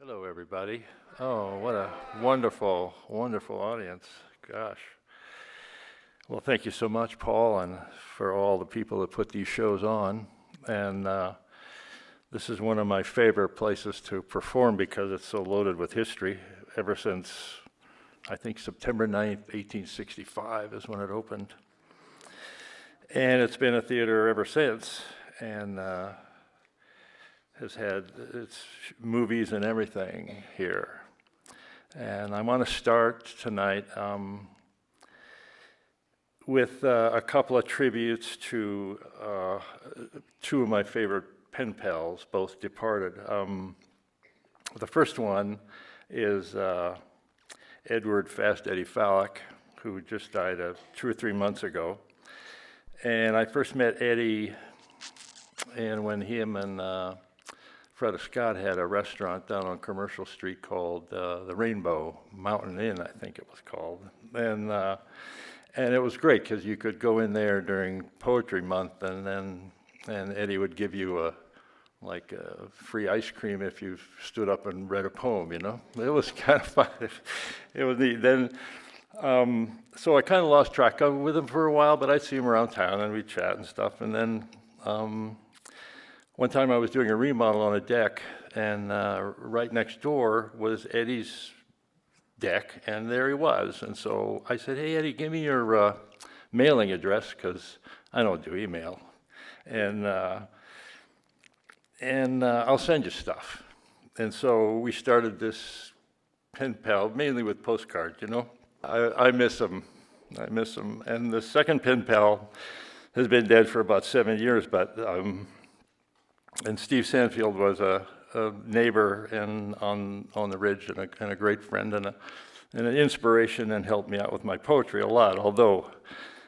Hello, everybody. Oh, what a wonderful, wonderful audience. Gosh. Well, thank you so much, Paul, and for all the people that put these shows on. And this is one of my favorite places to perform because it's so loaded with history. Ever since, I think, September 9th, 1865 is when it opened. And it's been a theater ever since. And has had its movies and everything here. And I want to start tonight with a couple of tributes to two of my favorite pen pals, both departed. The first one is Edward Fast Eddie Fallick, who just died 2 or 3 months ago. And I first met Eddie, and when him and Fred Scott had a restaurant down on Commercial Street called the Rainbow Mountain Inn, I think it was called. And it was great because you could go in there during Poetry Month, and Eddie would give you a free ice cream if you stood up and read a poem, you know? It was kind of fun. It was neat. Then, so I kind of lost track with him for a while, but I'd see him around town and we'd chat and stuff. And then one time I was doing a remodel on a deck, and right next door was Eddie's deck, and there he was. And so I said, "Hey, Eddie, give me your mailing address, because I don't do email, and I'll send you stuff." And so we started this pen pal, mainly with postcards, you know. I miss him. I miss him. And the second pen pal has been dead for about 7 years, but and Steve Sanfield was a neighbor on the Ridge, and a great friend, and an inspiration, and helped me out with my poetry a lot. Although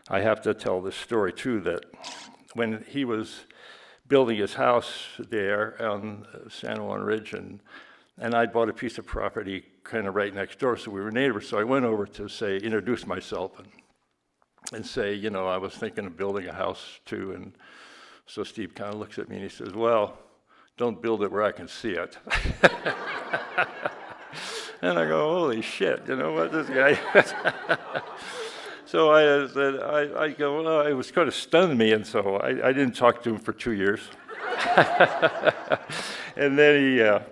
I have to tell this story too, that when he was building his house there on San Juan Ridge, and I bought a piece of property kind of right next door, so we were neighbors. So I went over to introduce myself and say, you know, I was thinking of building a house too. And so Steve kind of looks at me and he says, "Well, don't build it where I can see it." And I go, "Holy shit, you know what, this guy." So I said, I go, well, it was kind of stunned me, and so I didn't talk to him for 2 years. And then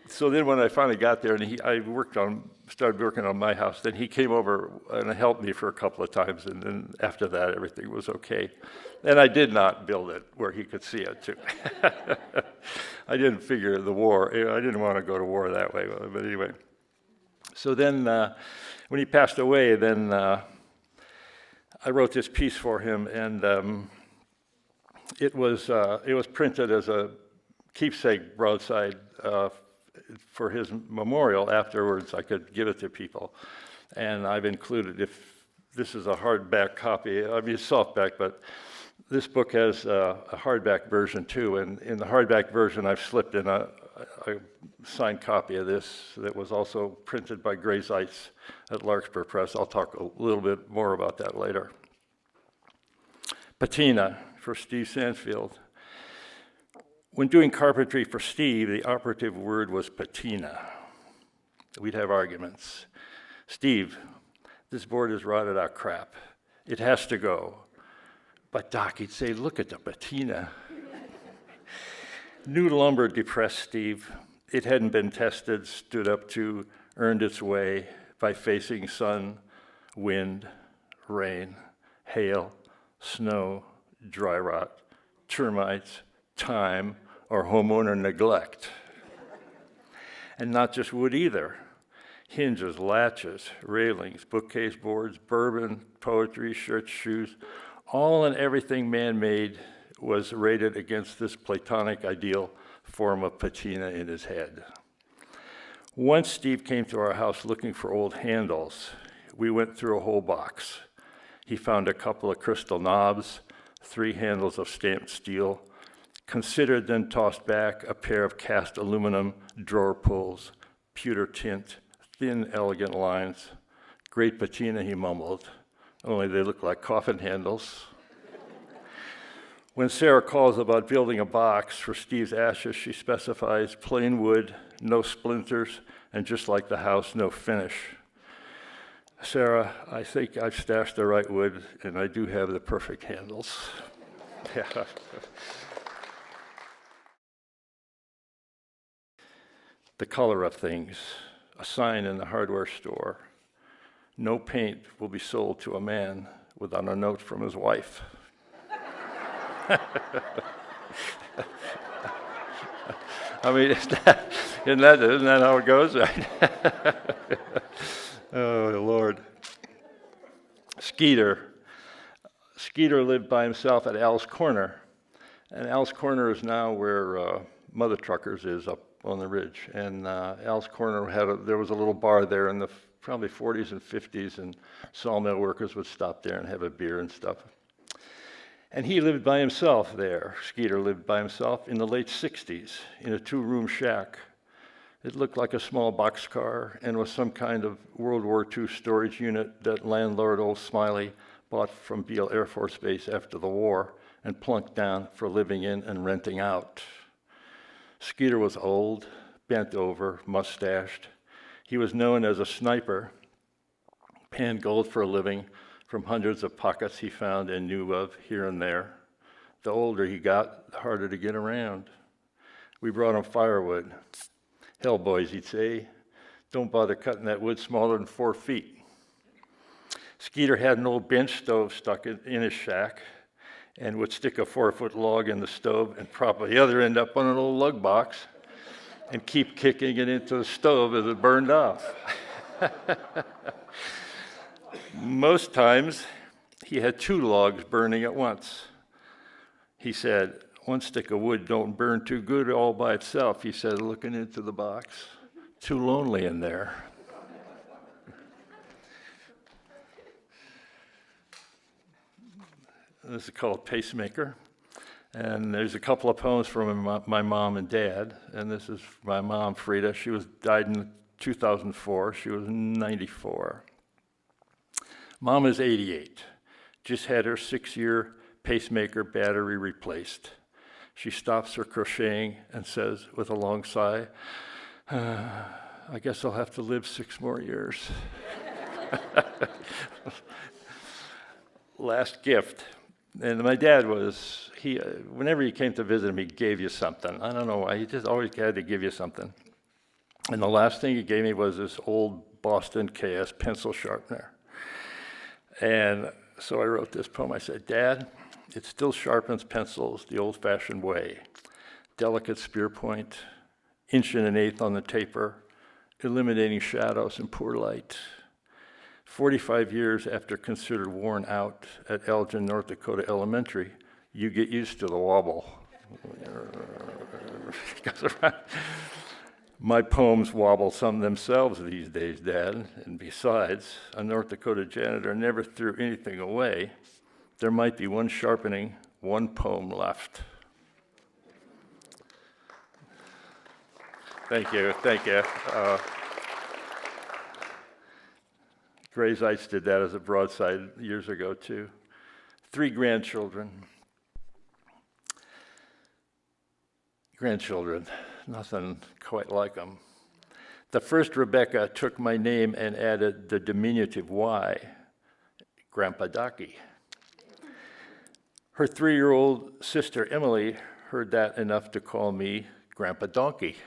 so then when I finally got there, and I started working on my house, then he came over and helped me for a couple of times, and then after that, everything was okay. And I did not build it where he could see it, too. I didn't figure the war. I didn't want to go to war that way, but anyway. So then when he passed away, then I wrote this piece for him, and it was printed as a keepsake broadside for his memorial. Afterwards, I could give it to people. And I've included, if this is a hardback copy, I mean, softback, but this book has a hardback version too. And in the hardback version, I've slipped in a signed copy of this that was also printed by Gray Zeitz at Larkspur Press. I'll talk a little bit more about that later. Patina for Steve Sanfield. When doing carpentry for Steve, the operative word was patina. We'd have arguments. "Steve, this board is rotted out crap. It has to go." But Doc, he'd say, "Look at the patina." New lumber depressed Steve. It hadn't been tested, stood up to, earned its way by facing sun, wind, rain, hail, snow, dry rot, termites, time, or homeowner neglect. And not just wood either. Hinges, latches, railings, bookcase boards, bourbon, poetry, shirts, shoes, all and everything man-made was rated against this Platonic ideal form of patina in his head. Once Steve came to our house looking for old handles. We went through a whole box. He found a couple of crystal knobs, 3 handles of stamped steel, considered, then tossed back a pair of cast aluminum drawer pulls, pewter tint, thin, elegant lines. "Great patina," he mumbled, "only they look like coffin handles." When Sarah calls about building a box for Steve's ashes, she specifies plain wood, no splinters, and just like the house, no finish. Sarah, I think I've stashed the right wood, and I do have the perfect handles. Yeah. The color of things, a sign in the hardware store. No paint will be sold to a man without a note from his wife. I mean, isn't that how it goes, right? Oh, Lord. Skeeter lived by himself at Al's Corner. And Al's Corner is now where Mother Truckers is up on the ridge. And Al's Corner there was a little bar there in the probably 40s and 50s, and sawmill workers would stop there and have a beer and stuff. And he lived by himself there. Skeeter lived by himself in the late 60s in a 2-room shack. It looked like a small boxcar and was some kind of World War II storage unit that landlord Old Smiley bought from Beale Air Force Base after the war and plunked down for living in and renting out. Skeeter was old, bent over, mustached. He was known as a sniper, panned gold for a living from hundreds of pockets he found and knew of here and there. The older he got, the harder to get around. We brought him firewood. Hell, boys, he'd say, don't bother cutting that wood smaller than 4 feet. Skeeter had an old bench stove stuck in his shack and would stick a 4-foot log in the stove and prop the other end up on an old lug box and keep kicking it into the stove as it burned off. Most times, he had 2 logs burning at once. He said, one stick of wood don't burn too good all by itself, he said, looking into the box. Too lonely in there. This is called Pacemaker. And there's a couple of poems from my mom and dad. And this is my mom, Frida. She died in 2004. She was 94. Mom is 88. Just had her 6-year pacemaker battery replaced. She stops her crocheting and says with a long sigh, I guess I'll have to live 6 more years. Last gift. And my dad whenever he came to visit him, he gave you something. I don't know why, he just always had to give you something. And the last thing he gave me was this old Boston KS pencil sharpener. And so I wrote this poem. I said, Dad, it still sharpens pencils the old-fashioned way. Delicate spear point, 1.1/8 on the taper, eliminating shadows and poor light. 45 years after considered worn out at Elgin, North Dakota Elementary, you get used to the wobble. My poems wobble some themselves these days, Dad, and besides, a North Dakota janitor never threw anything away. There might be one sharpening, one poem left. Thank you. Gray Zeitz did that as a broadside years ago, too. 3 grandchildren. Nothing quite like them. The first Rebecca took my name and added the diminutive Y, Grandpa Docky. Her 3-year-old sister Emily heard that enough to call me Grandpa Donkey.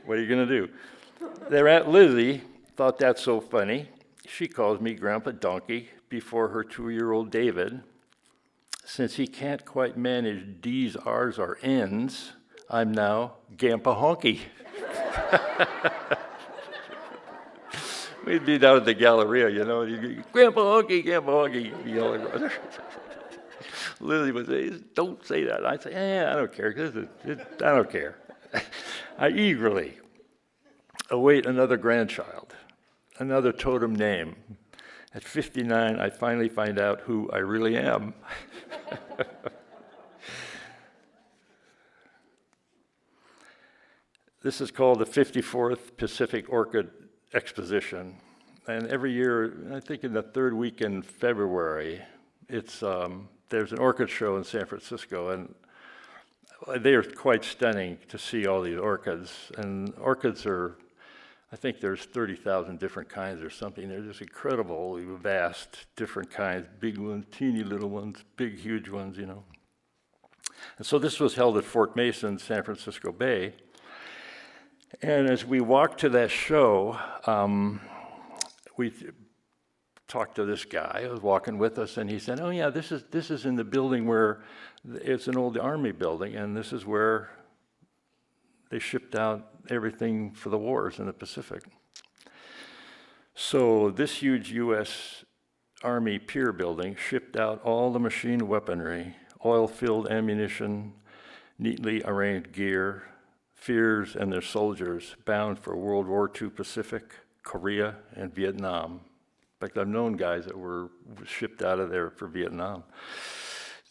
What are you going to do? Their Aunt Lizzie thought that so funny. She calls me Grandpa Donkey before her 2-year-old David. Since he can't quite manage D's, R's, or N's, I'm now Gampa Honky. We'd be down at the Galleria, you know, Grandpa Honky, Grandpa Honky, yelling. Lily would say, don't say that. I'd say, I don't care. I don't care. I eagerly await another grandchild, another totem name. At 59, I finally find out who I really am. This is called the 54th Pacific Orchid Exposition. And every year, I think in the third week in February, it's there's an orchid show in San Francisco, and they are quite stunning to see all these orchids. And orchids are, I think there's 30,000 different kinds or something. They're just incredibly vast, different kinds, big ones, teeny little ones, big, huge ones, you know. And so this was held at Fort Mason, San Francisco Bay. And as we walked to that show, we talked to this guy who was walking with us, and he said, "Oh yeah, this is in the building where it's an old army building, and this is where they shipped out everything for the wars in the Pacific." So this huge U.S. Army pier building shipped out all the machine weaponry, oil-filled ammunition, neatly arranged gear, fears and their soldiers bound for World War II Pacific, Korea, and Vietnam. In fact, I've known guys that were shipped out of there for Vietnam.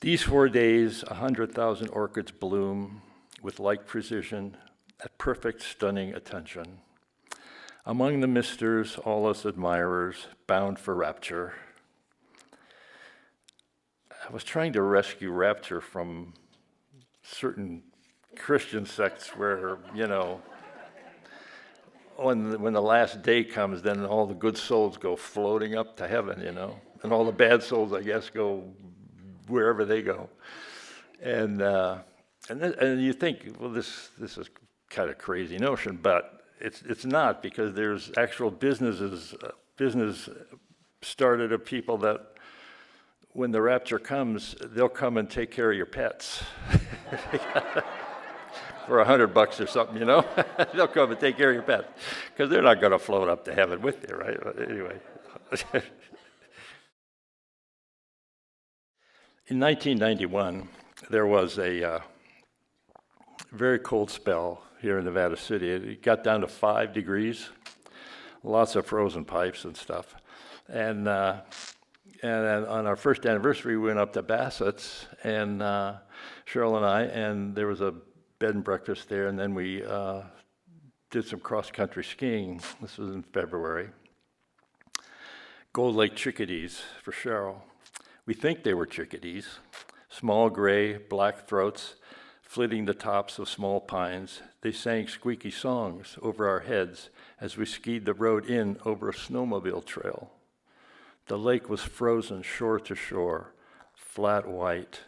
These 4 days, 100,000 orchids bloom with like precision, at perfect, stunning attention. Among the misters, all us admirers, bound for rapture. I was trying to rescue rapture from certain Christian sects where, you know, when the last day comes, then all the good souls go floating up to heaven, you know, and all the bad souls, I guess, go wherever they go. And you think, well, this is kind of crazy notion, but it's not, because there's actual business started of people that when the rapture comes, they'll come and take care of your pets. For $100 or something, you know? They'll come and take care of your pets, because they're not going to float up to heaven with you, right? But anyway. In 1991, there was a very cold spell here in Nevada City. It got down to 5 degrees, lots of frozen pipes and stuff. And then on our first anniversary, we went up to Bassett's, and Cheryl and I, and there was a bed and breakfast there, and then we did some cross-country skiing. This was in February. Gold Lake chickadees for Cheryl. We think they were chickadees, small gray, black throats, flitting the tops of small pines. They sang squeaky songs over our heads as we skied the road in over a snowmobile trail. The lake was frozen shore to shore, flat white,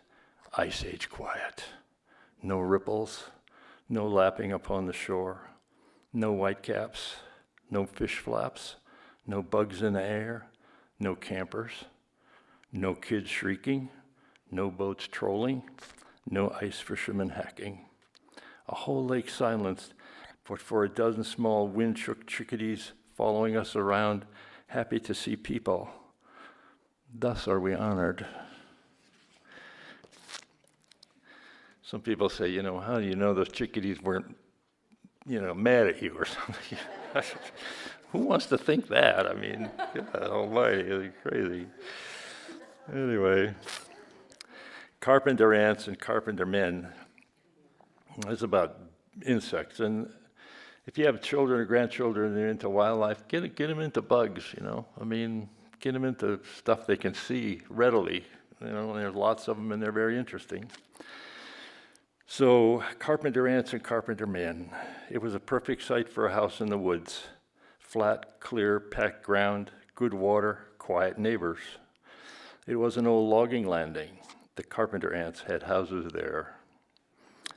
ice age quiet. No ripples, no lapping upon the shore, no whitecaps, no fish flaps, no bugs in the air, no campers, no kids shrieking, no boats trolling, no ice fishermen hacking. A whole lake silenced, but for a dozen small wind-shook chickadees following us around, happy to see people. Thus are we honored. Some people say, you know, how do you know those chickadees weren't, you know, mad at you or something? Who wants to think that? I mean, God almighty, it's crazy. Anyway, carpenter ants and carpenter men. It's about insects. And if you have children or grandchildren and they're into wildlife, get them into bugs, you know. I mean, get them into stuff they can see readily. You know, and there's lots of them, and they're very interesting. So, carpenter ants and carpenter men. It was a perfect site for a house in the woods. Flat, clear, packed ground, good water, quiet neighbors. It was an old logging landing. The carpenter ants had houses there.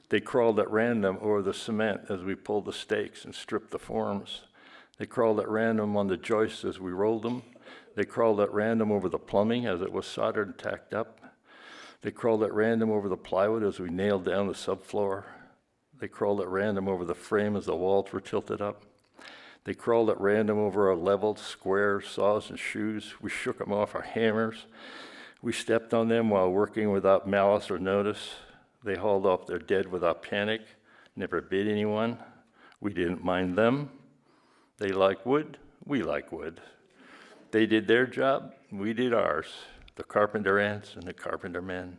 They crawled at random over the cement as we pulled the stakes and stripped the forms. They crawled at random on the joists as we rolled them. They crawled at random over the plumbing as it was soldered and tacked up. They crawled at random over the plywood as we nailed down the subfloor. They crawled at random over the frame as the walls were tilted up. They crawled at random over our leveled squares, saws, and shoes. We shook them off our hammers. We stepped on them while working without malice or notice. They hauled off their dead without panic, never bit anyone. We didn't mind them. They like wood, we like wood. They did their job, we did ours. The carpenter ants and the carpenter men.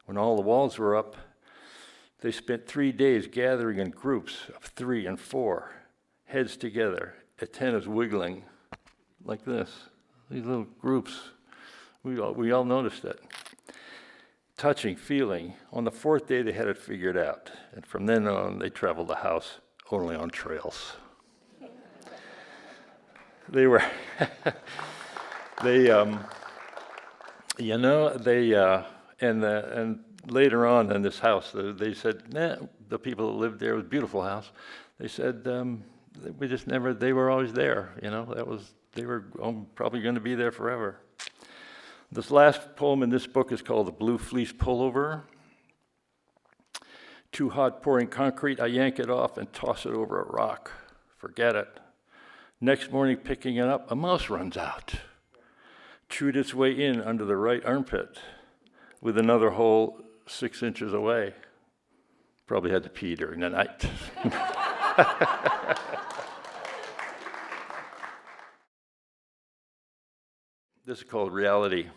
When all the walls were up, they spent 3 days gathering in groups of 3 and 4, heads together, antennas wiggling, like this, these little groups. We all noticed it. Touching, feeling. On the fourth day, they had it figured out. And from then on, they traveled the house only on trails. They were, and later on in this house, they said, nah, the people that lived there, it was a beautiful house. They said, we just never, they were always there, they were probably going to be there forever. This last poem in this book is called The Blue Fleece Pullover. Too hot pouring concrete, I yank it off and toss it over a rock. Forget it. Next morning, picking it up, a mouse runs out. Chewed its way in under the right armpit with another hole 6 inches away. Probably had to pee during the night. This is called Reality.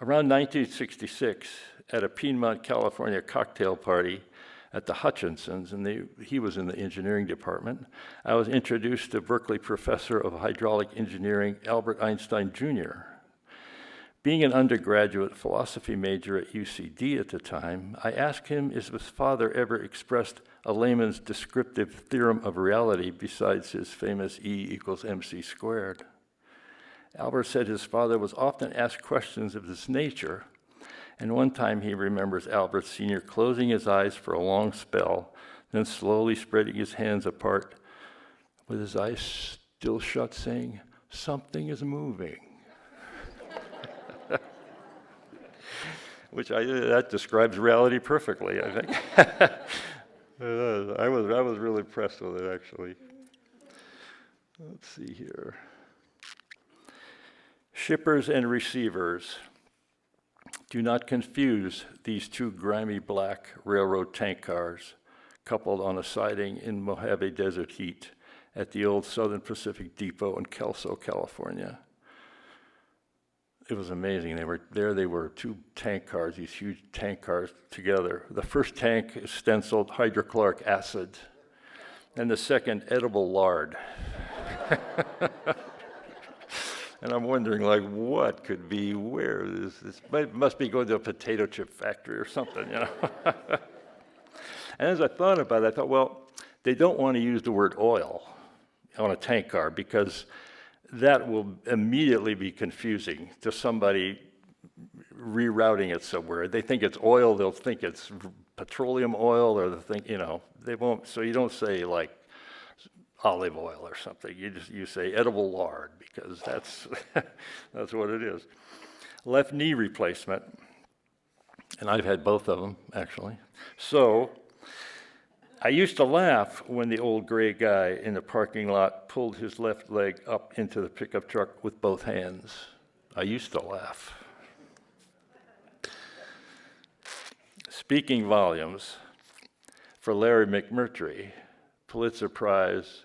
Around 1966, at a Piedmont, California cocktail party at the Hutchinsons, and he was in the engineering department, I was introduced to Berkeley professor of hydraulic engineering, Albert Einstein Jr. Being an undergraduate philosophy major at UCD at the time, I asked him if his father ever expressed a layman's descriptive theorem of reality besides his famous E = mc squared. Albert said his father was often asked questions of this nature, and one time he remembers Albert Sr. closing his eyes for a long spell, then slowly spreading his hands apart with his eyes still shut, saying, "Something is moving." That describes reality perfectly, I think. I was really impressed with it, actually. Let's see here. Shippers and receivers. Do not confuse these two grimy black railroad tank cars coupled on a siding in Mojave Desert heat at the old Southern Pacific Depot in Kelso, California. It was amazing. They were two tank cars, these huge tank cars together. The first tank is stenciled hydrochloric acid, and the second edible lard. And I'm wondering, what could be where? This must be going to a potato chip factory or something, And as I thought about it, I thought, well, they don't want to use the word oil on a tank car because that will immediately be confusing to somebody rerouting it somewhere. They think it's oil, they'll think it's petroleum oil, or they'll think, they won't. So you don't say olive oil or something. You say edible lard because that's that's what it is. Left knee replacement, and I've had both of them actually. So I used to laugh when the old gray guy in the parking lot pulled his left leg up into the pickup truck with both hands. I used to laugh. Speaking volumes for Larry McMurtry, Pulitzer Prize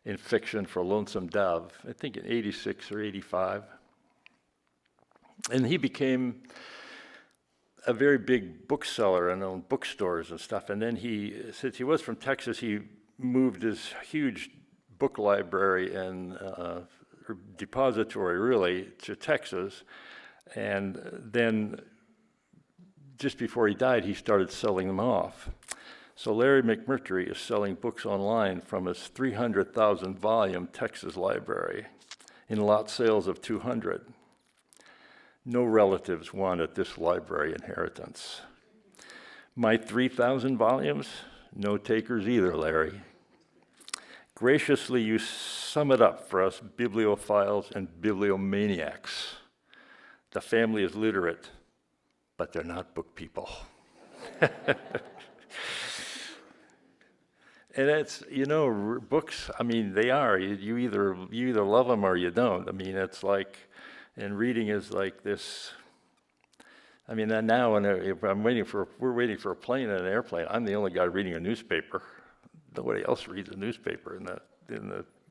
in fiction for Lonesome Dove, I think in 86 or 85. And he became a very big bookseller and owned bookstores and stuff. And then since he was from Texas, he moved his huge book library and depository really to Texas. And then just before he died, he started selling them off. So Larry McMurtry is selling books online from his 300,000 volume Texas library in lot sales of 200. No relatives wanted this library inheritance. My 3,000 volumes, no takers either, Larry. Graciously, you sum it up for us bibliophiles and bibliomaniacs. The family is literate, but they're not book people. And it's, books, they are. You either love them or you don't. It's like, and reading is like this. Now if we're waiting for a plane and an airplane, I'm the only guy reading a newspaper. Nobody else reads a newspaper.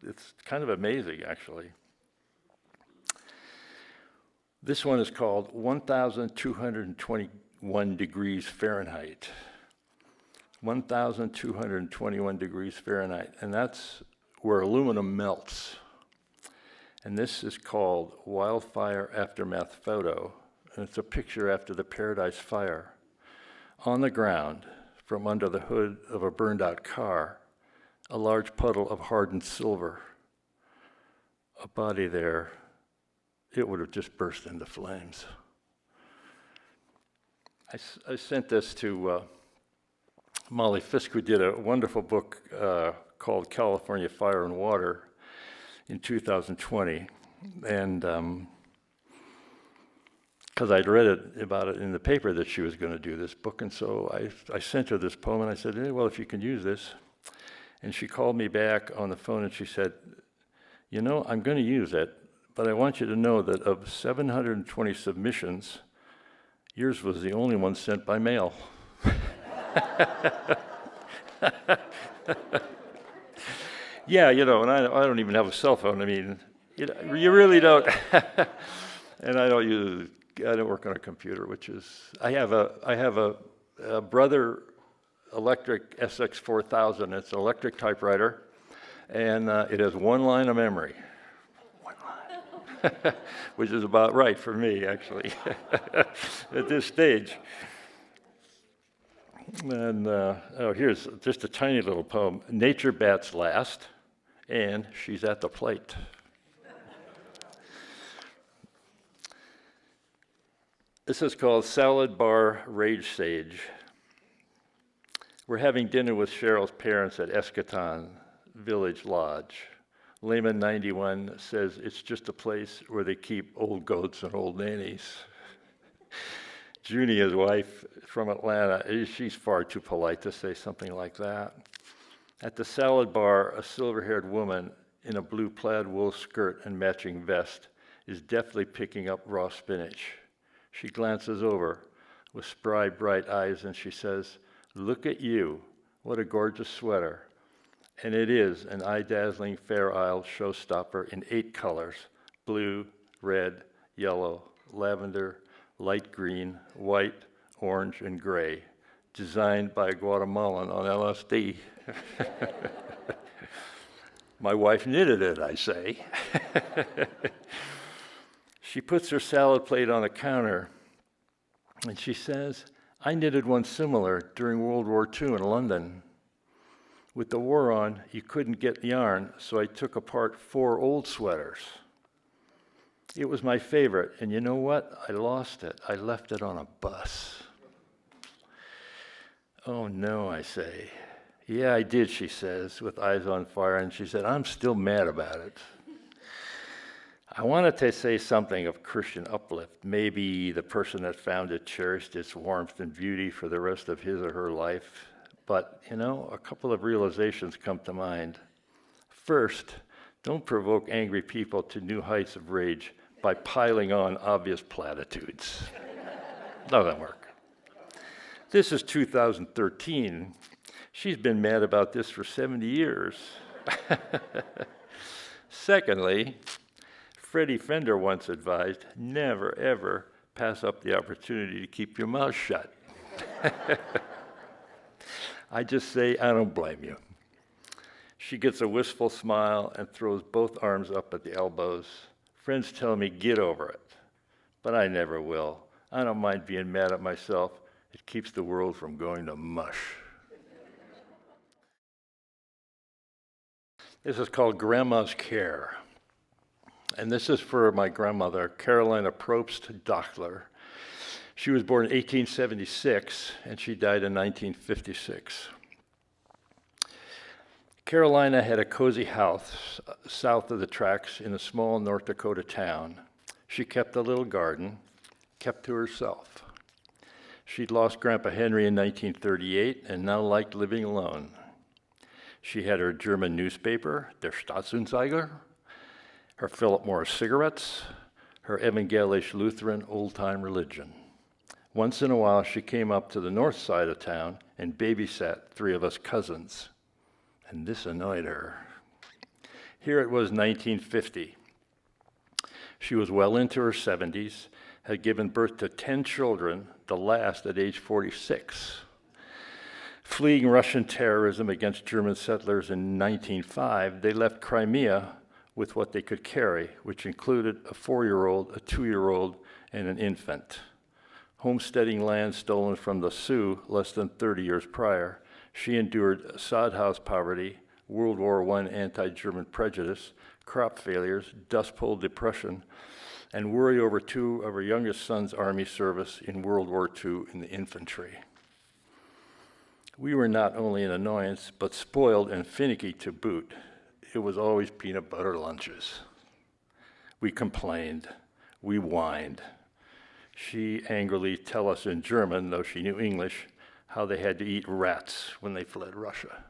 It's kind of amazing, actually. This one is called 1,221 degrees Fahrenheit. 1,221 degrees Fahrenheit, and that's where aluminum melts. And this is called Wildfire Aftermath Photo. And it's a picture after the Paradise Fire. On the ground, from under the hood of a burned-out car, a large puddle of hardened silver. A body there, it would have just burst into flames. I sent this to Molly Fisk, who did a wonderful book called California Fire and Water in 2020. And because I'd read about it in the paper that she was going to do this book, and so I sent her this poem, and I said, hey, well, if you can use this. And she called me back on the phone, and she said, you know, I'm going to use it, but I want you to know that of 720 submissions, yours was the only one sent by mail. Yeah, you know, and I don't even have a cell phone. I mean, you really don't. And I don't work on a computer, which is, I have a Brother Electric SX4000. It's an electric typewriter, and it has one line of memory. One line. Which is about right for me, actually, at this stage. And here's just a tiny little poem. Nature bats last, and she's at the plate. This is called Salad Bar Rage Sage. We're having dinner with Cheryl's parents at Eschaton Village Lodge. Layman 91 says it's just a place where they keep old goats and old nannies. Junie, his wife from Atlanta, she's far too polite to say something like that. At the salad bar, a silver-haired woman in a blue plaid wool skirt and matching vest is deftly picking up raw spinach. She glances over with spry, bright eyes, and she says, "Look at you, what a gorgeous sweater." And it is an eye-dazzling Fair Isle showstopper in 8 colors: blue, red, yellow, lavender, light green, white, orange, and gray, designed by a Guatemalan on LSD. My wife knitted it, I say. She puts her salad plate on the counter, and she says, "I knitted one similar during World War II in London. With the war on, you couldn't get yarn, so I took apart 4 old sweaters. It was my favorite, and you know what? I lost it. I left it on a bus." "Oh no," I say. "Yeah, I did," she says, with eyes on fire, and she said, "I'm still mad about it." I wanted to say something of Christian uplift. Maybe the person that found it cherished its warmth and beauty for the rest of his or her life. But, you know, a couple of realizations come to mind. First, don't provoke angry people to new heights of rage by piling on obvious platitudes. Doesn't work. This is 2013. She's been mad about this for 70 years. Secondly, Freddie Fender once advised, never, ever pass up the opportunity to keep your mouth shut. I just say, I don't blame you. She gets a wistful smile and throws both arms up at the elbows. Friends tell me, get over it. But I never will. I don't mind being mad at myself. It keeps the world from going to mush. This is called Grandma's Care. And this is for my grandmother, Carolina Probst Dachtler. She was born in 1876, and she died in 1956. Carolina had a cozy house south of the tracks in a small North Dakota town. She kept a little garden, kept to herself. She'd lost Grandpa Henry in 1938 and now liked living alone. She had her German newspaper, Der Staatsanzeiger, her Philip Morris cigarettes, her evangelisch Lutheran old-time religion. Once in a while, she came up to the north side of town and babysat 3 of us cousins, and this annoyed her. Here it was 1950. She was well into her 70s, had given birth to 10 children, the last at age 46. Fleeing Russian terrorism against German settlers in 1905, they left Crimea with what they could carry, which included a 4-year-old, a 2-year-old, and an infant. Homesteading land stolen from the Sioux less than 30 years prior, she endured sod house poverty, World War I anti-German prejudice, crop failures, Dust Bowl depression, and worry over 2 of her youngest son's Army service in World War II in the infantry. We were not only an annoyance, but spoiled and finicky to boot. It was always peanut butter lunches. We complained. We whined. She angrily tell us in German, though she knew English, how they had to eat rats when they fled Russia.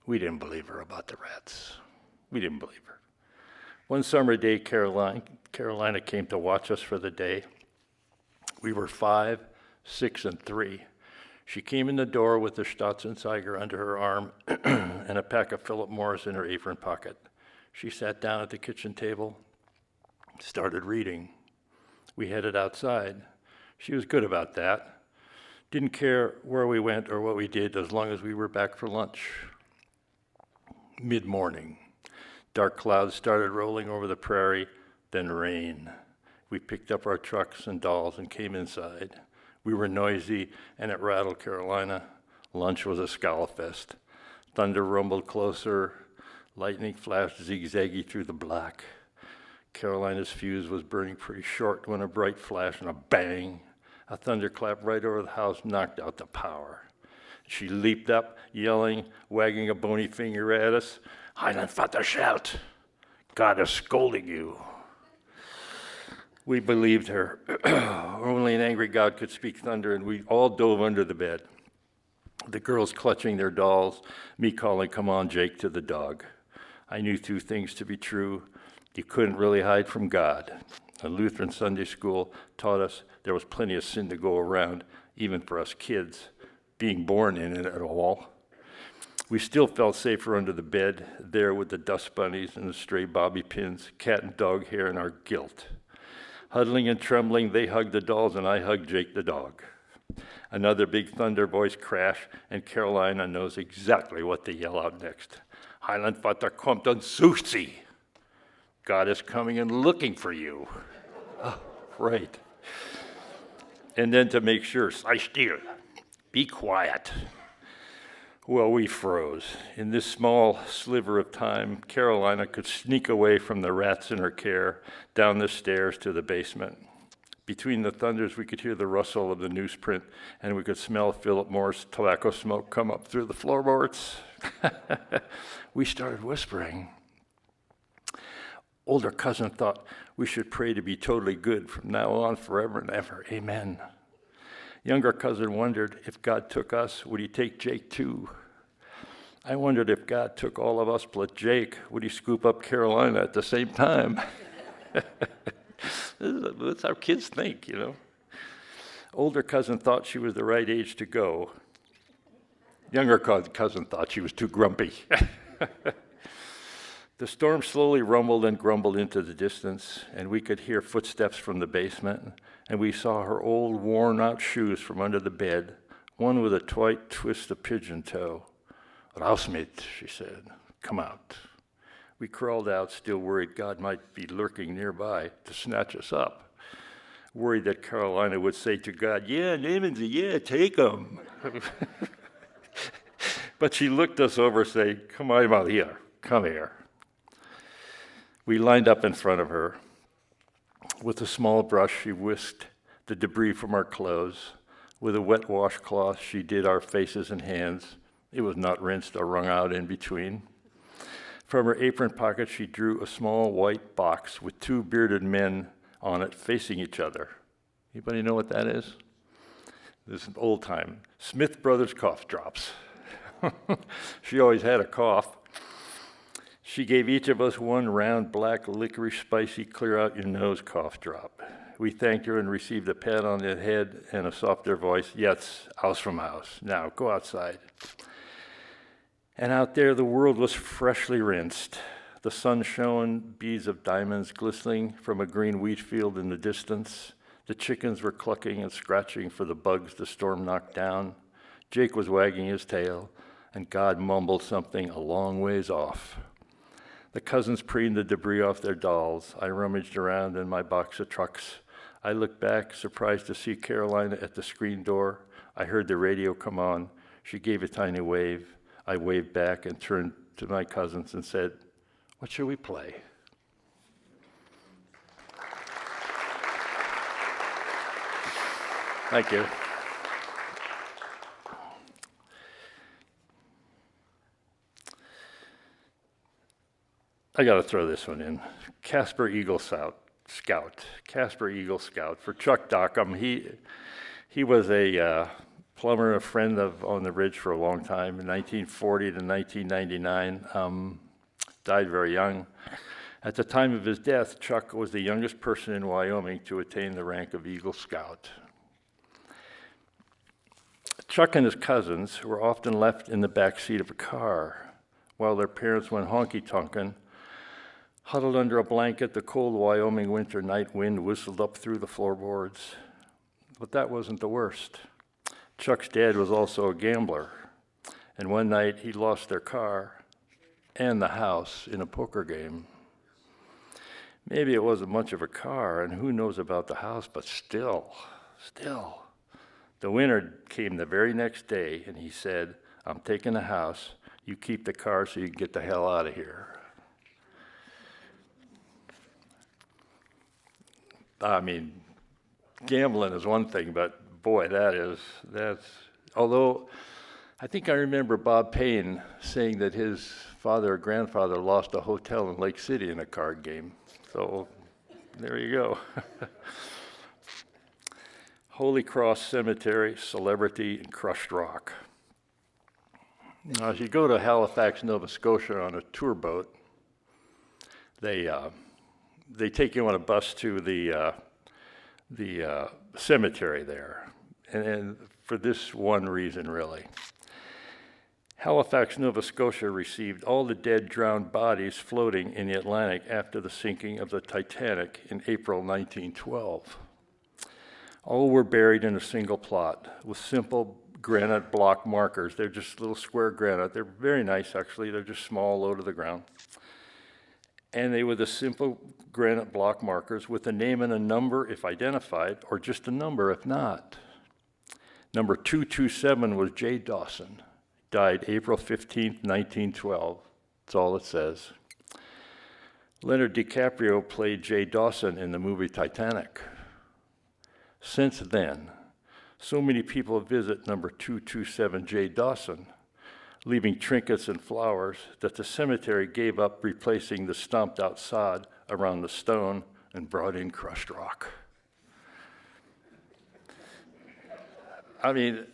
We didn't believe her about the rats. We didn't believe her. One summer day, Carolina came to watch us for the day. We were 5, 6, and 3. She came in the door with the Staatsenzeiger under her arm and a pack of Philip Morris in her apron pocket. She sat down at the kitchen table, started reading. We headed outside. She was good about that. Didn't care where we went or what we did as long as we were back for lunch. Mid-morning, dark clouds started rolling over the prairie, then rain. We picked up our trucks and dolls and came inside. We were noisy, and it rattled Carolina. Lunch was a scowl fest. Thunder rumbled closer. Lightning flashed zigzaggy through the black. Carolina's fuse was burning pretty short when a bright flash and a bang. A thunderclap right over the house knocked out the power. She leaped up, yelling, wagging a bony finger at us. Heilandvater shout! God is scolding you. We believed her. Only an angry God could speak thunder, and we all dove under the bed. The girls clutching their dolls, me calling, "Come on, Jake," to the dog. I knew 2 things to be true. You couldn't really hide from God. A Lutheran Sunday school taught us there was plenty of sin to go around, even for us kids, being born in it at all. We still felt safer under the bed, there with the dust bunnies and the stray bobby pins, cat and dog hair, and our guilt. Huddling and trembling, they hugged the dolls, and I hugged Jake the dog. Another big thunder voice crash, and Carolina knows exactly what to yell out next. Heilandvater kommt und sucht sie. God is coming and looking for you. Oh, right. And then to make sure, sei still, be quiet. Well, we froze. In this small sliver of time, Carolina could sneak away from the rats in her care, down the stairs to the basement. Between the thunders, we could hear the rustle of the newsprint, and we could smell Philip Morris tobacco smoke come up through the floorboards. We started whispering. Older cousin thought we should pray to be totally good from now on, forever and ever. Amen. Younger cousin wondered if God took us, would he take Jake too? I wondered if God took all of us but Jake, would he scoop up Carolina at the same time? That's how kids think, you know. Older cousin thought she was the right age to go. Younger cousin thought she was too grumpy. The storm slowly rumbled and grumbled into the distance, and we could hear footsteps from the basement, and we saw her old worn-out shoes from under the bed, one with a tight twist of pigeon toe. "Raus mit," she said. "Come out." We crawled out, still worried God might be lurking nearby to snatch us up, worried that Carolina would say to God, "Yeah, Nehmen Sie, yeah, take them." But she looked us over, saying, "Come on out here, come here." We lined up in front of her. With a small brush, she whisked the debris from our clothes. With a wet washcloth, she did our faces and hands. It was not rinsed or wrung out in between. From her apron pocket, she drew a small white box with 2 bearded men on it facing each other. Anybody know what that is? This is old time. Smith Brothers cough drops. She always had a cough. She gave each of us one round, black, licorice, spicy, clear-out-your-nose cough drop. We thanked her and received a pat on the head and a softer voice, "Yes, aus vom Haus. Now, go outside." And out there, the world was freshly rinsed. The sun shone, beads of diamonds glistening from a green wheat field in the distance. The chickens were clucking and scratching for the bugs the storm knocked down. Jake was wagging his tail, and God mumbled something a long ways off. The cousins preened the debris off their dolls. I rummaged around in my box of trucks. I looked back, surprised to see Carolina at the screen door. I heard the radio come on. She gave a tiny wave. I waved back and turned to my cousins and said, "What should we play?" Thank you. I got to throw this one in. Casper Eagle Scout. Casper Eagle Scout for Chuck Dockham. He was a plumber, a friend on the ridge for a long time, in 1940 to 1999. Died very young. At the time of his death, Chuck was the youngest person in Wyoming to attain the rank of Eagle Scout. Chuck and his cousins were often left in the back seat of a car while their parents went honky-tonkin'. Huddled under a blanket, the cold Wyoming winter night wind whistled up through the floorboards. But that wasn't the worst. Chuck's dad was also a gambler, and one night he lost their car and the house in a poker game. Maybe it wasn't much of a car, and who knows about the house, but still. The winter came the very next day, and he said, "I'm taking the house. You keep the car so you can get the hell out of here." I mean, gambling is one thing, but boy, that's, although I think I remember Bob Payne saying that his father or grandfather lost a hotel in Lake City in a card game. So there you go. Holy Cross Cemetery, Celebrity, and Crushed Rock. Now, as you go to Halifax, Nova Scotia on a tour boat, they take you on a bus to the cemetery there, and for this one reason, really. Halifax, Nova Scotia received all the dead, drowned bodies floating in the Atlantic after the sinking of the Titanic in April 1912. All were buried in a single plot with simple granite block markers. They're just little square granite. They're very nice, actually. They're just small, low to the ground. And they were the simple granite block markers with a name and a number if identified, or just a number if not. Number 227 was Jay Dawson, died April 15th, 1912. That's all it says. Leonardo DiCaprio played Jay Dawson in the movie Titanic. Since then, so many people visit number 227 Jay Dawson, leaving trinkets and flowers, that the cemetery gave up replacing the stomped out sod around the stone and brought in crushed rock. I mean,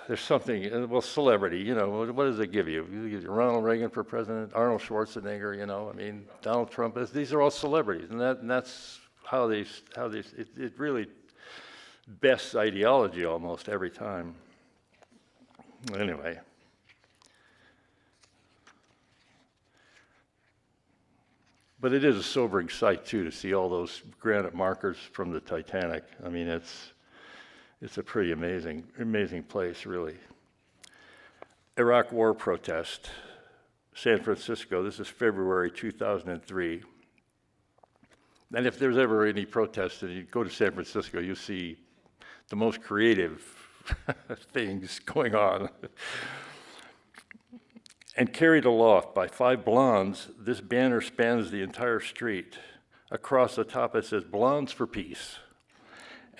there's something, well, celebrity, you know, what does it give you? You give Ronald Reagan for president, Arnold Schwarzenegger, you know, I mean, Donald Trump, these are all celebrities, and that's how it really bests ideology almost every time. Anyway. But it is a sobering sight, too, to see all those granite markers from the Titanic. I mean, it's a pretty amazing place, really. Iraq War protest, San Francisco. This is February 2003. And if there's ever any protest and you go to San Francisco, you see the most creative things going on. And carried aloft by 5 blondes, this banner spans the entire street. Across the top it says, "Blondes for Peace."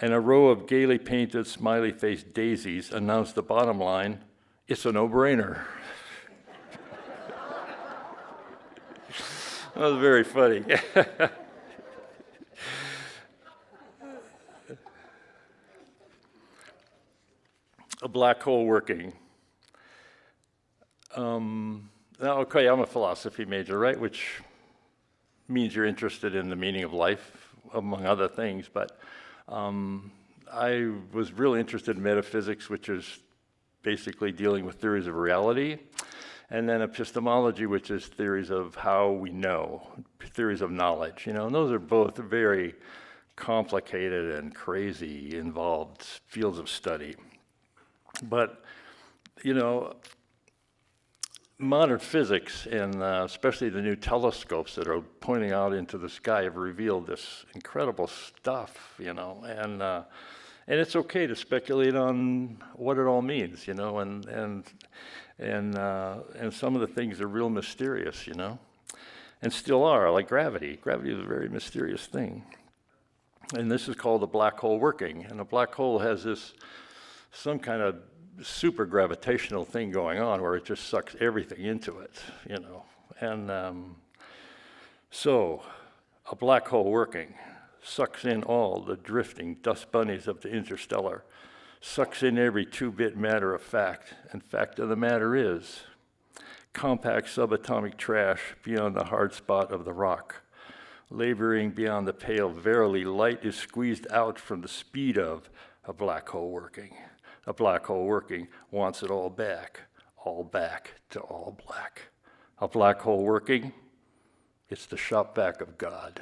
And a row of gaily painted, smiley-faced daisies announced the bottom line, "It's a no-brainer." That was very funny. A black hole working. Okay, I'm a philosophy major, right? Which means you're interested in the meaning of life, among other things. But I was really interested in metaphysics, which is basically dealing with theories of reality, and then epistemology, which is theories of how we know, theories of knowledge. You know, and those are both very complicated and crazy, involved fields of study. But, you know, modern physics and especially the new telescopes that are pointing out into the sky have revealed this incredible stuff, and it's okay to speculate on what it all means, and some of the things are real mysterious, and still are, like gravity. Gravity is a very mysterious thing. And this is called the black hole working. And a black hole has some kind of super gravitational thing going on where it just sucks everything into it, And so a black hole working sucks in all the drifting dust bunnies of the interstellar, sucks in every two-bit matter of fact. And fact of the matter is, compact subatomic trash beyond the hard spot of the rock. Laboring beyond the pale, verily, light is squeezed out from the speed of a black hole working. A black hole working wants it all back to all black. A black hole working, it's the shop vac of God.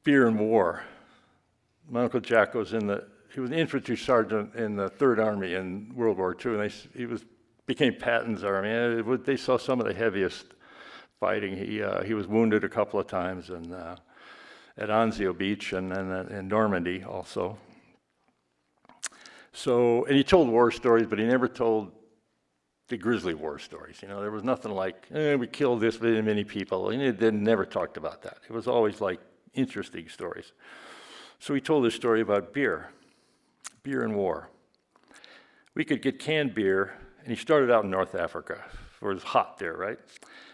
Fear and war. My Uncle Jack he was an infantry sergeant in the Third Army in World War II, and he became Patton's Army. They saw some of the heaviest fighting. He was wounded a couple of times at Anzio Beach and in Normandy also. So, and he told war stories, but he never told the grizzly war stories. There was nothing like, we killed this many people. They never talked about that. It was always like interesting stories. So he told this story about beer and war. We could get canned beer, and he started out in North Africa, where it was hot there, right?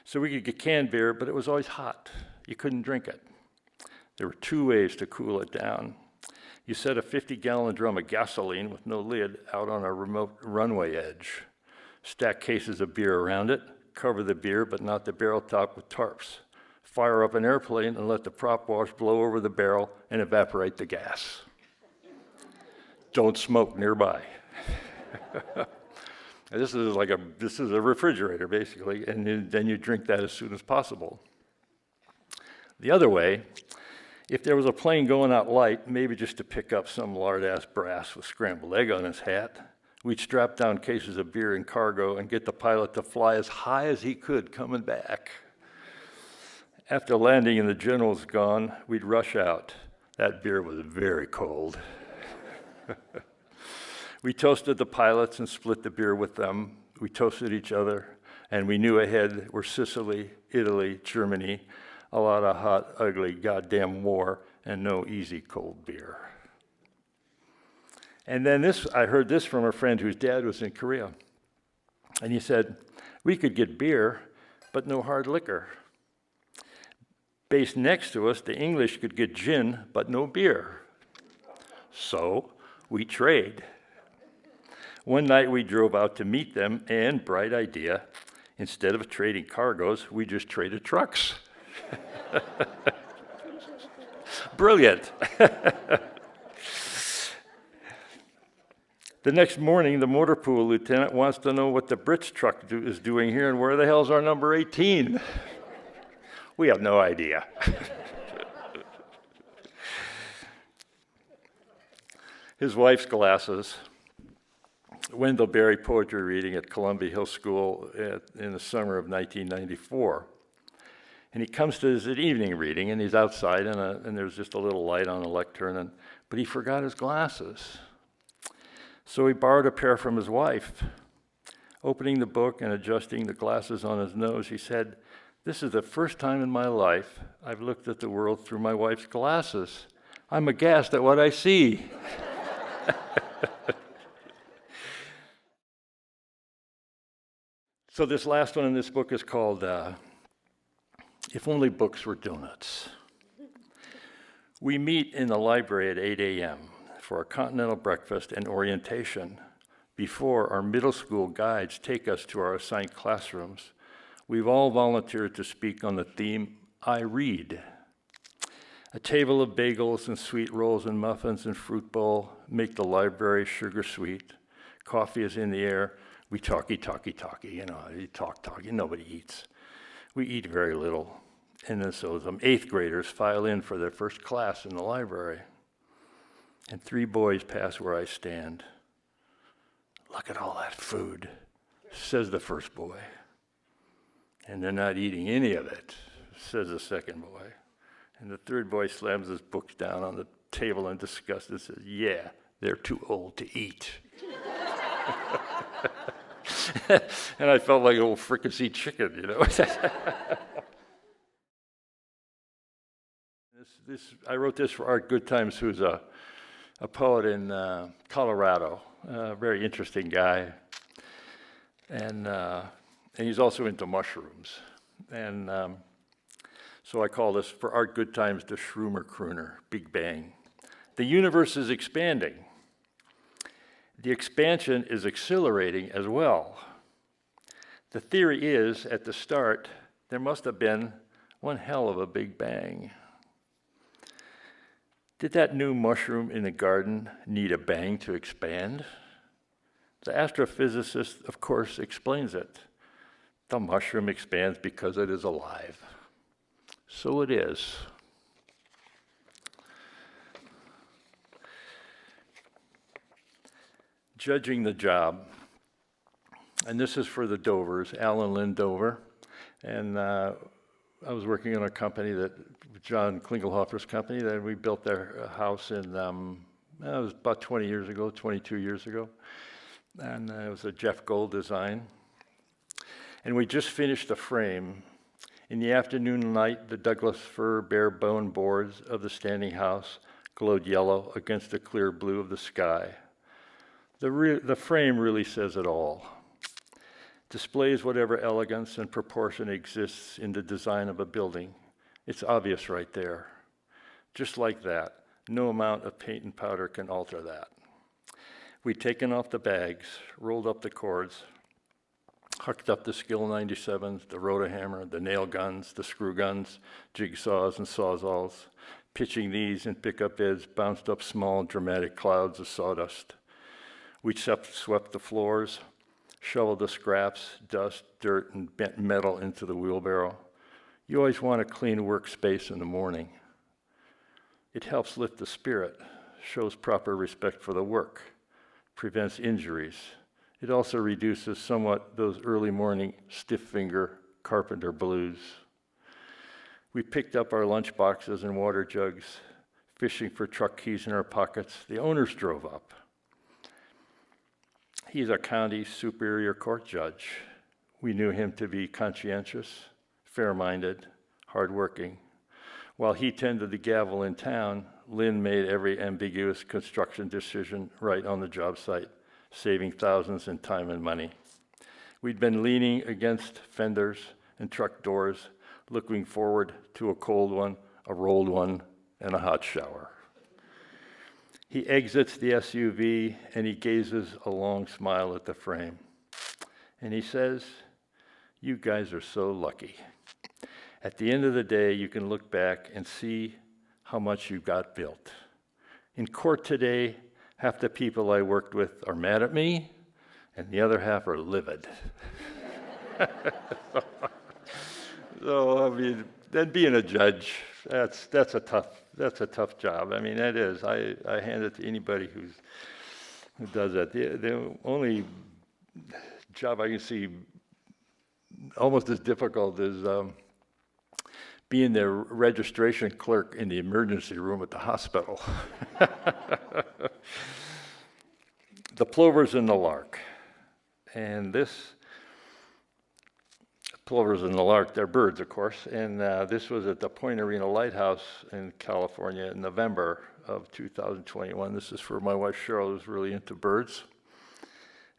So we could get canned beer, but it was always hot. You couldn't drink it. There were two ways to cool it down. You set a 50-gallon drum of gasoline with no lid out on a remote runway edge. Stack cases of beer around it, cover the beer, but not the barrel top with tarps. Fire up an airplane and let the prop wash blow over the barrel and evaporate the gas. Don't smoke nearby. This is a refrigerator, basically, and then you drink that as soon as possible. The other way, if there was a plane going out light, maybe just to pick up some lard-ass brass with scrambled egg on his hat, we'd strap down cases of beer and cargo and get the pilot to fly as high as he could coming back. After landing and the general's gone, we'd rush out. That beer was very cold. We toasted the pilots and split the beer with them. We toasted each other, and we knew ahead were Sicily, Italy, Germany, a lot of hot, ugly, goddamn war, and no easy cold beer. And then I heard this from a friend whose dad was in Korea. And he said, we could get beer, but no hard liquor. Based next to us, the English could get gin, but no beer. So we trade. One night we drove out to meet them, and bright idea, instead of trading cargoes, we just traded trucks. Brilliant. The next morning, the motor pool lieutenant wants to know what the Brits truck is doing here and where the hell's our number 18. We have no idea. His wife's glasses. Wendell Berry poetry reading at Columbia Hill School in the summer of 1994. And he comes to his evening reading, and he's outside, and there's just a little light on a lectern, but he forgot his glasses. So he borrowed a pair from his wife. Opening the book and adjusting the glasses on his nose, he said, "This is the first time in my life I've looked at the world through my wife's glasses. I'm aghast at what I see." So this last one in this book is called If Only Books Were Donuts. We meet in the library at 8 a.m. for a continental breakfast and orientation. Before our middle school guides take us to our assigned classrooms, we've all volunteered to speak on the theme, I read. A table of bagels and sweet rolls and muffins and fruit bowl make the library sugar sweet. Coffee is in the air. We talky, you talk, nobody eats. We eat very little. And then so some 8th graders file in for their first class in the library. And 3 boys pass where I stand. "Look at all that food," says the first boy. "And they're not eating any of it," says the second boy. And the third boy slams his books down on the table in disgust and says, "Yeah, they're too old to eat." And I felt like an old fricassee chicken, you know. I wrote this for Art Goodtimes, who's a poet in Colorado, a very interesting guy. And he's also into mushrooms. And so I call this, for Art Goodtimes, the Shroomer Crooner, Big Bang. The universe is expanding. The expansion is accelerating as well. The theory is, at the start, there must have been one hell of a Big Bang. Did that new mushroom in the garden need a bang to expand? The astrophysicist, of course, explains it. The mushroom expands because it is alive. So it is. Judging the job. And this is for the Dovers, Alan Lynn Dover. And I was working on a company that, John Klingelhofer's company, that we built their house in, it was about 20 years ago, 22 years ago. And it was a Jeff Gold design. And we just finished the frame. In the afternoon light, the Douglas fir bare bone boards of the standing house glowed yellow against the clear blue of the sky. The frame really says it all. Displays whatever elegance and proportion exists in the design of a building. It's obvious right there. Just like that, no amount of paint and powder can alter that. We'd taken off the bags, rolled up the cords, hucked up the Skill 97s, the rotohammer, the nail guns, the screw guns, jigsaws and sawzalls. Pitching these in pickup beds bounced up small, dramatic clouds of sawdust. We swept the floors, shoveled the scraps, dust, dirt, and bent metal into the wheelbarrow. You always want a clean workspace in the morning. It helps lift the spirit, shows proper respect for the work, prevents injuries. It also reduces somewhat those early morning stiff finger carpenter blues. We picked up our lunch boxes and water jugs, fishing for truck keys in our pockets. The owners drove up. He's a county superior court judge. We knew him to be conscientious, fair-minded, hardworking. While he tended the gavel in town, Lynn made every ambiguous construction decision right on the job site, saving thousands in time and money. We'd been leaning against fenders and truck doors, looking forward to a cold one, a rolled one, and a hot shower. He exits the SUV and he gazes a long smile at the frame. And he says, "You guys are so lucky. At the end of the day, you can look back and see how much you got built. In court today, half the people I worked with are mad at me, and the other half are livid." So, I mean, then being a judge, that's a tough job. I mean, that is. I hand it to anybody who does that. The only job I can see almost as difficult as being the registration clerk in the emergency room at the hospital. The plovers and the lark. And plovers and the lark, they're birds, of course. And this was at the Point Arena Lighthouse in California in November of 2021. This is for my wife Cheryl, who's really into birds.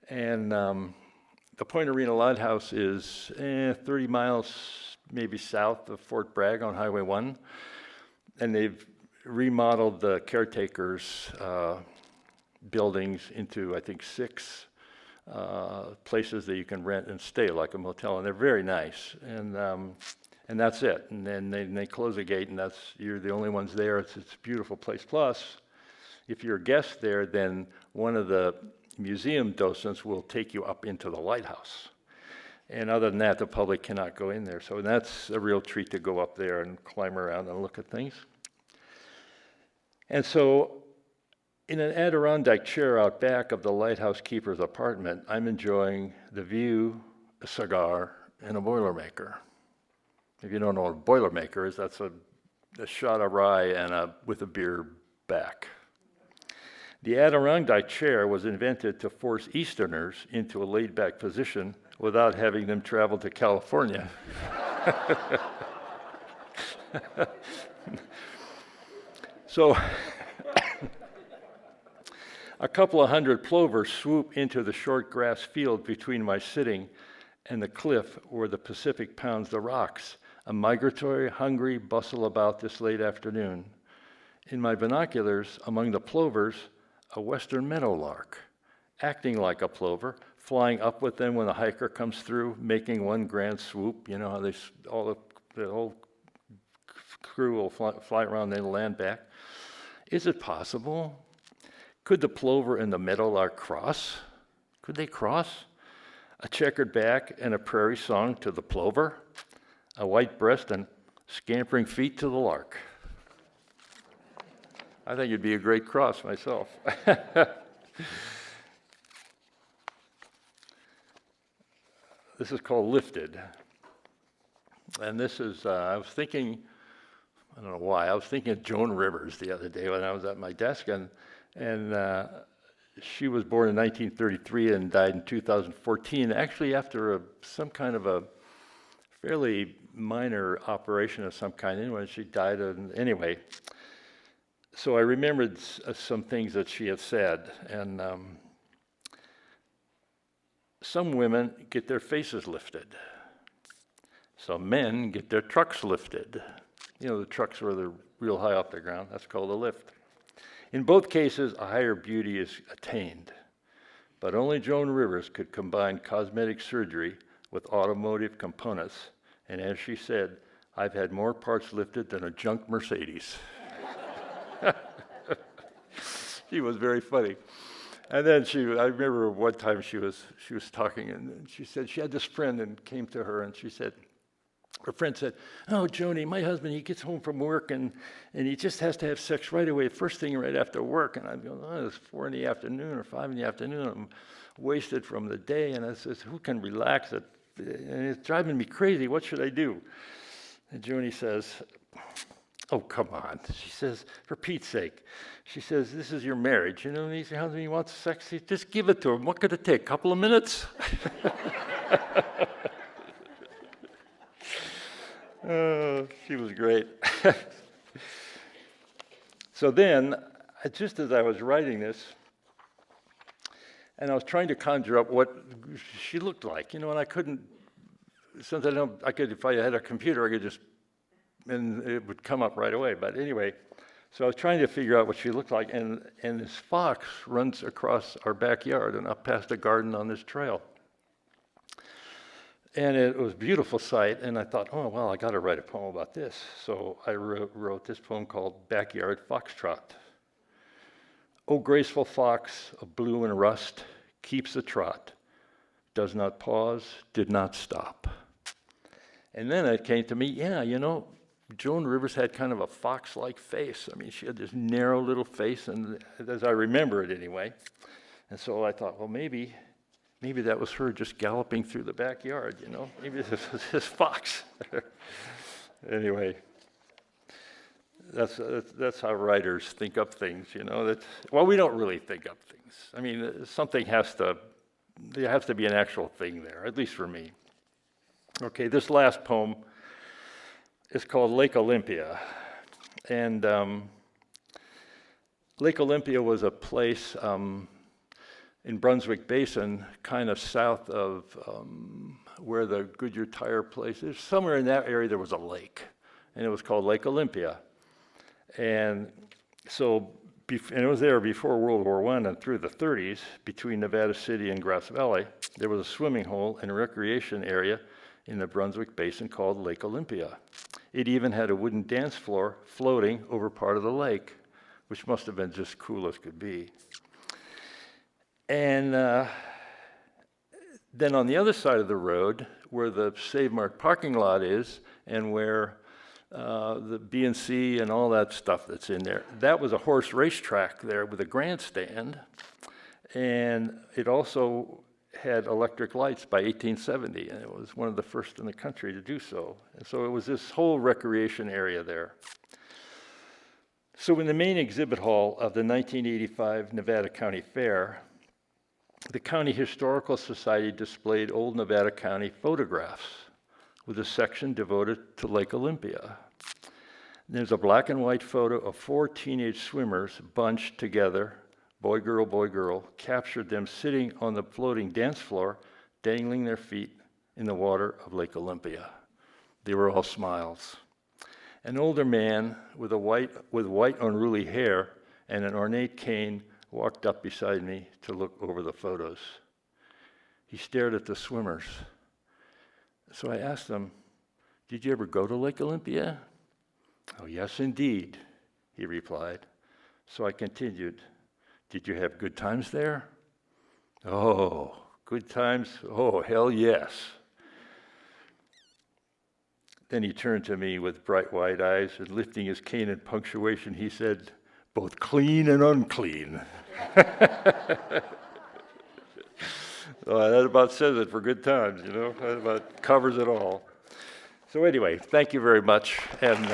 And the Point Arena Lighthouse is 30 miles maybe south of Fort Bragg on Highway 1. And they've remodeled the caretakers' buildings into, I think, 6 places that you can rent and stay like a motel, and they're very nice. And that's it. And then they close the gate, and you're the only ones there. It's a beautiful place. Plus, if you're a guest there, then one of the museum docents will take you up into the lighthouse. And other than that, the public cannot go in there. So that's a real treat to go up there and climb around and look at things. And so in an Adirondack chair out back of the lighthouse keeper's apartment, I'm enjoying the view, a cigar, and a Boilermaker. If you don't know what a Boilermaker is, that's a shot of rye and with a beer back. The Adirondack chair was invented to force Easterners into a laid-back position without having them travel to California. So a couple of hundred plovers swoop into the short grass field between my sitting and the cliff where the Pacific pounds the rocks, a migratory, hungry bustle about this late afternoon. In my binoculars, among the plovers, a western meadowlark, acting like a plover, flying up with them when a hiker comes through, making one grand swoop. You know how the whole crew will fly around and then land back. Is it possible? Could the plover and the meadowlark cross? Could they cross? A checkered back and a prairie song to the plover, a white breast and scampering feet to the lark. I think it'd be a great cross myself. This is called Lifted. And this is, I was thinking, I don't know why, I was thinking of Joan Rivers the other day when I was at my desk, and she was born in 1933 and died in 2014, actually after some kind of a fairly minor operation of some kind. Anyway, she died, anyway. So I remembered some things that she had said, and some women get their faces lifted. Some men get their trucks lifted. You know, the trucks where they're real high off the ground, that's called a lift. In both cases, a higher beauty is attained, but only Joan Rivers could combine cosmetic surgery with automotive components, and as she said, I've had more parts lifted than a junk Mercedes. She was very funny. And then I remember one time she was talking, and she said she had this friend and came to her, and she said, her friend said, "Oh, Joni, my husband, he gets home from work and he just has to have sex right away, first thing right after work." And I'm going, "Oh, it's 4 in the afternoon or 5 in the afternoon. I'm wasted from the day." And I says, "Who can relax it? And it's driving me crazy. What should I do?" And Joni says, "Oh, come on." She says, "For Pete's sake." She says, "This is your marriage. You know, your husband, he wants sex. Just give it to him. What could it take? A couple of minutes?" Oh, she was great. So then, just as I was writing this, and I was trying to conjure up what she looked like, you know, and I couldn't, since I could, if I had a computer, I could just, and it would come up right away. But anyway, so I was trying to figure out what she looked like, and this fox runs across our backyard and up past a garden on this trail. And it was a beautiful sight, and I thought, oh, well, I got to write a poem about this. So I wrote this poem called Backyard Foxtrot. "O graceful fox of blue and rust, keeps a trot, does not pause, did not stop." And then it came to me, yeah, you know, Joan Rivers had kind of a fox-like face. I mean, she had this narrow little face, and as I remember it anyway. And so I thought, well, maybe that was her just galloping through the backyard, you know? Maybe this was his fox. Anyway, that's how writers think up things, you know? Well, we don't really think up things. I mean, there has to be an actual thing there, at least for me. Okay, this last poem is called Lake Olympia. And Lake Olympia was a place in Brunswick Basin, kind of south of where the Goodyear tire place is. Somewhere in that area there was a lake, and it was called Lake Olympia. And so, and it was there before World War I and through the 30s, between Nevada City and Grass Valley. There was a swimming hole and a recreation area in the Brunswick Basin called Lake Olympia. It even had a wooden dance floor floating over part of the lake, which must have been just cool as could be. And then on the other side of the road where the Save Mart parking lot is and where the B&C and all that stuff that's in there. That was a horse racetrack there with a grandstand, and it also had electric lights by 1870, and it was one of the first in the country to do so. And so it was this whole recreation area there. So in the main exhibit hall of the 1985 Nevada County Fair, the County Historical Society displayed old Nevada County photographs with a section devoted to Lake Olympia. There's a black and white photo of 4 teenage swimmers bunched together, boy, girl, captured them sitting on the floating dance floor, dangling their feet in the water of Lake Olympia. They were all smiles. An older man with white unruly hair and an ornate cane walked up beside me to look over the photos. He stared at the swimmers. So I asked him, "Did you ever go to Lake Olympia?" "Oh, yes, indeed," he replied. So I continued, "Did you have good times there?" "Oh, good times? Oh, hell yes." Then he turned to me with bright white eyes, and lifting his cane in punctuation, he said, "Both clean and unclean." Well, that about says it for good times, you know? That about covers it all. So anyway, thank you very much. And